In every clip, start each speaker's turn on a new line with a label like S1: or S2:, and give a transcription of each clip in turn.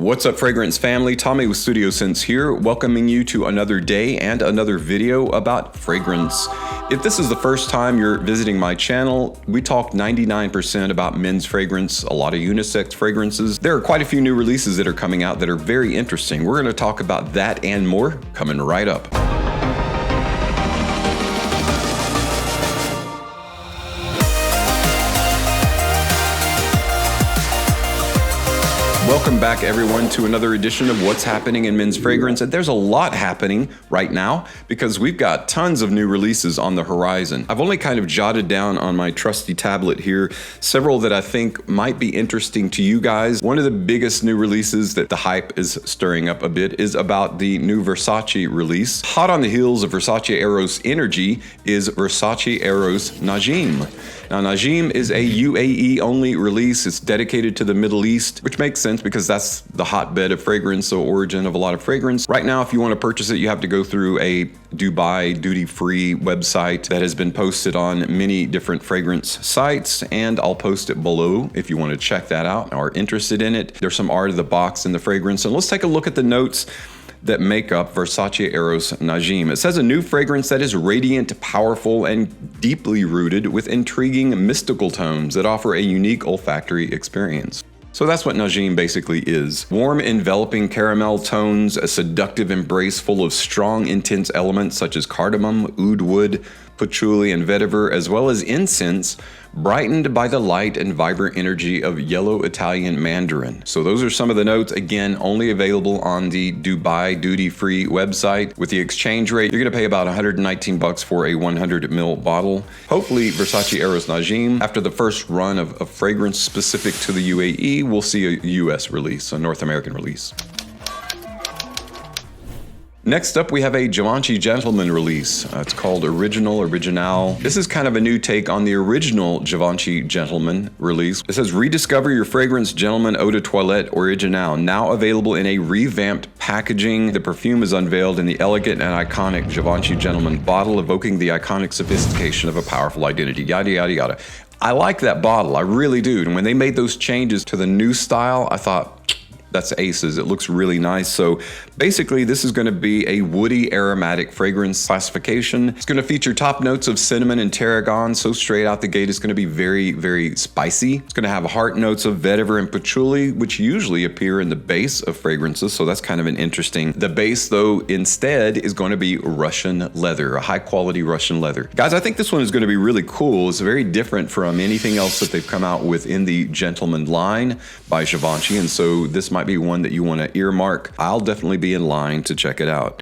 S1: What's up, fragrance family? Tommy with Studio Sense here, welcoming you to another day and another video about fragrance. If this is the first time you're visiting my channel, we talk 99% about men's fragrance, a lot of unisex fragrances. There are quite a few new releases that are coming out that are very interesting. We're going to talk about that and more coming right up. Welcome back, everyone, to another edition of What's Happening in Men's Fragrance. And there's a lot happening right now because we've got tons of new releases on the horizon. I've only kind of jotted down on my trusty tablet here several that I think might be interesting to you guys. One of the biggest new releases that the hype is stirring up a bit is about the new Versace release. Hot on the heels of Versace Eros Energy is Versace Eros Najim. Now, Najim is a UAE-only release. It's dedicated to the Middle East, which makes sense because that's the hotbed of fragrance, the origin of a lot of fragrance. Right now, if you want to purchase it, you have to go through a Dubai duty-free website that has been posted on many different fragrance sites, and I'll post it below if you want to check that out or are interested in it. There's some art of the box and the fragrance, and let's take a look at the notes that make up Versace Eros Najim. It says a new fragrance that is radiant, powerful, and deeply rooted with intriguing mystical tones that offer a unique olfactory experience. So that's what Najim basically is. Warm, enveloping caramel tones, a seductive embrace full of strong, intense elements such as cardamom, oud wood, patchouli, and vetiver, as well as incense, brightened by the light and vibrant energy of yellow Italian mandarin. So those are some of the notes, again, only available on the Dubai duty-free website. With the exchange rate, you're gonna pay about 119 bucks for a 100 ml bottle. Hopefully Versace Eros Najim, after the first run of fragrance specific to the UAE, we'll see a US release, a North American release. Next up, we have a Givenchy Gentleman release. It's called Original. This is kind of a new take on the original Givenchy Gentleman release. It says, rediscover your fragrance Gentleman Eau de Toilette Original, now available in a revamped packaging. The perfume is unveiled in the elegant and iconic Givenchy Gentleman bottle, evoking the iconic sophistication of a powerful identity, yada, yada, yada. I like that bottle, I really do. And when they made those changes to the new style, I thought, that's aces. It looks really nice. So basically, this is going to be a woody aromatic fragrance classification. It's going to feature top notes of cinnamon and tarragon. So straight out the gate, it's going to be very, very spicy. It's going to have heart notes of vetiver and patchouli, which usually appear in the base of fragrances. So that's kind of an interesting. The base, though, instead is going to be Russian leather, a high quality Russian leather. Guys, I think this one is going to be really cool. It's very different from anything else that they've come out with in the Gentleman line by Givenchy. And so this might be one that you want to earmark. I'll definitely be in line to check it out.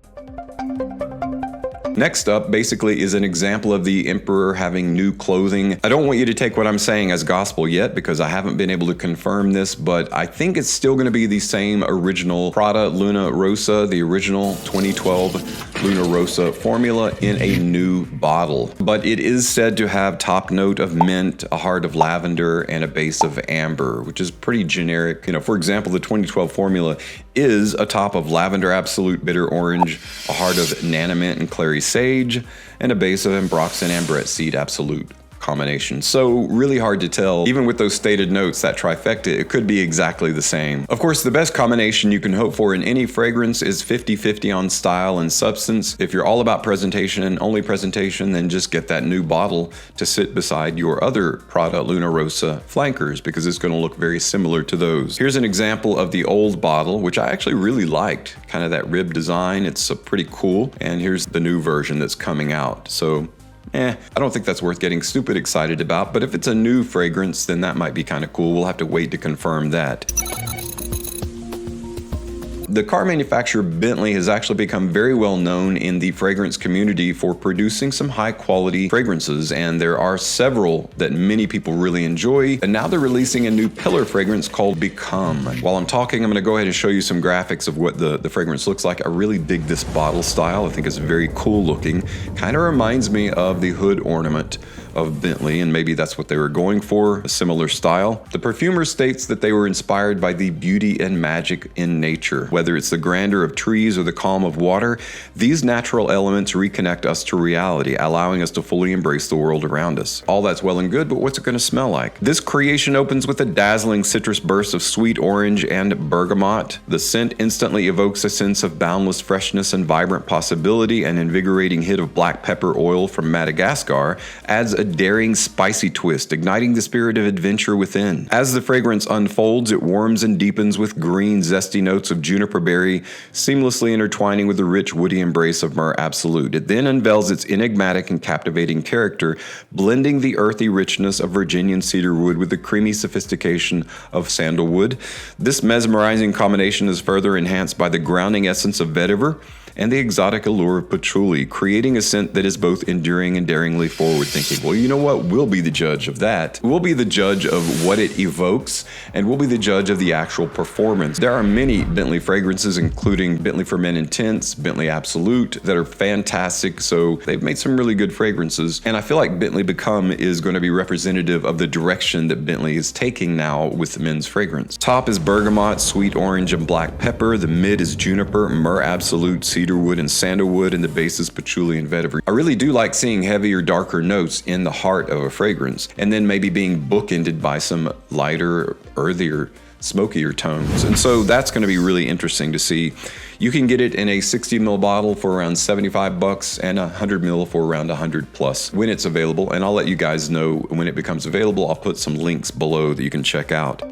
S1: Next up, basically, is an example of the Emperor having new clothing. I don't want you to take what I'm saying as gospel yet because I haven't been able to confirm this, but I think it's still going to be the same original Prada Luna Rossa, the original 2012 Luna Rossa formula in a new bottle. But it is said to have top note of mint, a heart of lavender, and a base of amber, which is pretty generic. You know, for example, the 2012 formula is a top of lavender absolute bitter orange, a heart of nanamint and clary sage, and a base of ambroxan ambrette seed absolute combination. So really hard to tell. Even with those stated notes, that trifecta, it could be exactly the same. Of course, the best combination you can hope for in any fragrance is 50-50 on style and substance. If you're all about presentation and only presentation, then just get that new bottle to sit beside your other Prada Luna Rossa flankers because it's going to look very similar to those. Here's an example of the old bottle, which I actually really liked. Kind of that rib design. It's pretty cool. And here's the new version that's coming out. So I don't think that's worth getting stupid excited about, but if it's a new fragrance, then that might be kind of cool. We'll have to wait to confirm that. The car manufacturer Bentley has actually become very well known in the fragrance community for producing some high quality fragrances, and there are several that many people really enjoy. And now they're releasing a new pillar fragrance called Become. While I'm talking, I'm going to go ahead and show you some graphics of what the fragrance looks like. I really dig this bottle style. I think it's very cool looking. Kind of reminds me of the hood ornament of Bentley, and maybe that's what they were going for, a similar style. The perfumer states that they were inspired by the beauty and magic in nature. Whether it's the grandeur of trees or the calm of water, these natural elements reconnect us to reality, allowing us to fully embrace the world around us. All that's well and good, but what's it going to smell like? This creation opens with a dazzling citrus burst of sweet orange and bergamot. The scent instantly evokes a sense of boundless freshness and vibrant possibility. An invigorating hit of black pepper oil from Madagascar adds a daring, spicy twist, igniting the spirit of adventure within. As the fragrance unfolds, it warms and deepens with green, zesty notes of juniper berry, seamlessly intertwining with the rich, woody embrace of Myrrh Absolute. It then unveils its enigmatic and captivating character, blending the earthy richness of Virginian cedarwood with the creamy sophistication of sandalwood. This mesmerizing combination is further enhanced by the grounding essence of vetiver and the exotic allure of patchouli, creating a scent that is both enduring and daringly forward-thinking. Well, you know what? We'll be the judge of that. We'll be the judge of what it evokes, and we'll be the judge of the actual performance. There are many Bentley fragrances, including Bentley for Men Intense, Bentley Absolute, that are fantastic, so they've made some really good fragrances, and I feel like Bentley Become is going to be representative of the direction that Bentley is taking now with men's fragrance. Top is bergamot, sweet orange, and black pepper. The mid is juniper, Myrrh Absolute, cedarwood, and sandalwood, and the base is patchouli and vetiver. I really do like seeing heavier, darker notes in the heart of a fragrance, and then maybe being bookended by some lighter, earthier, smokier tones. And so that's going to be really interesting to see. You can get it in a 60 ml bottle for around $75 and a 100 ml for around 100 plus when it's available. And I'll let you guys know when it becomes available. I'll put some links below that you can check out.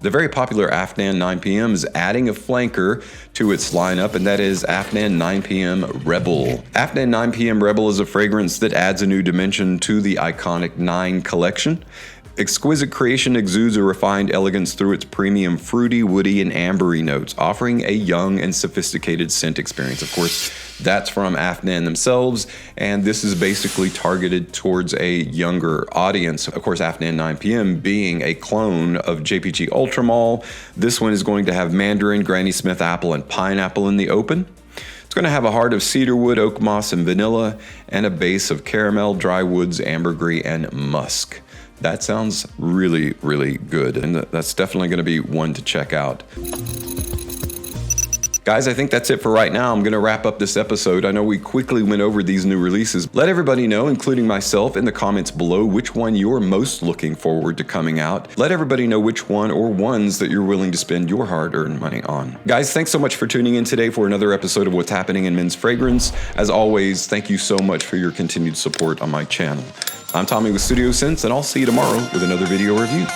S1: The very popular Afnan 9PM is adding a flanker to its lineup, and that is Afnan 9PM Rebel. Afnan 9PM Rebel is a fragrance that adds a new dimension to the iconic 9 collection. Exquisite creation exudes a refined elegance through its premium fruity, woody, and ambery notes, offering a young and sophisticated scent experience. Of course, that's from Afnan themselves, and this is basically targeted towards a younger audience. Of course, Afnan 9PM being a clone of JPG Ultramall, this one is going to have mandarin, Granny Smith apple, and pineapple in the open. It's going to have a heart of cedarwood, oak moss, and vanilla, and a base of caramel, dry woods, ambergris, and musk. That sounds really, really good, and that's definitely going to be one to check out. Guys, I think that's it for right now. I'm going to wrap up this episode. I know we quickly went over these new releases. Let everybody know, including myself, in the comments below which one you're most looking forward to coming out. Let everybody know which one or ones that you're willing to spend your hard-earned money on. Guys, thanks so much for tuning in today for another episode of What's Happening in Men's Fragrance. As always, thank you so much for your continued support on my channel. I'm Tommy with Studio Sense, and I'll see you tomorrow with another video review.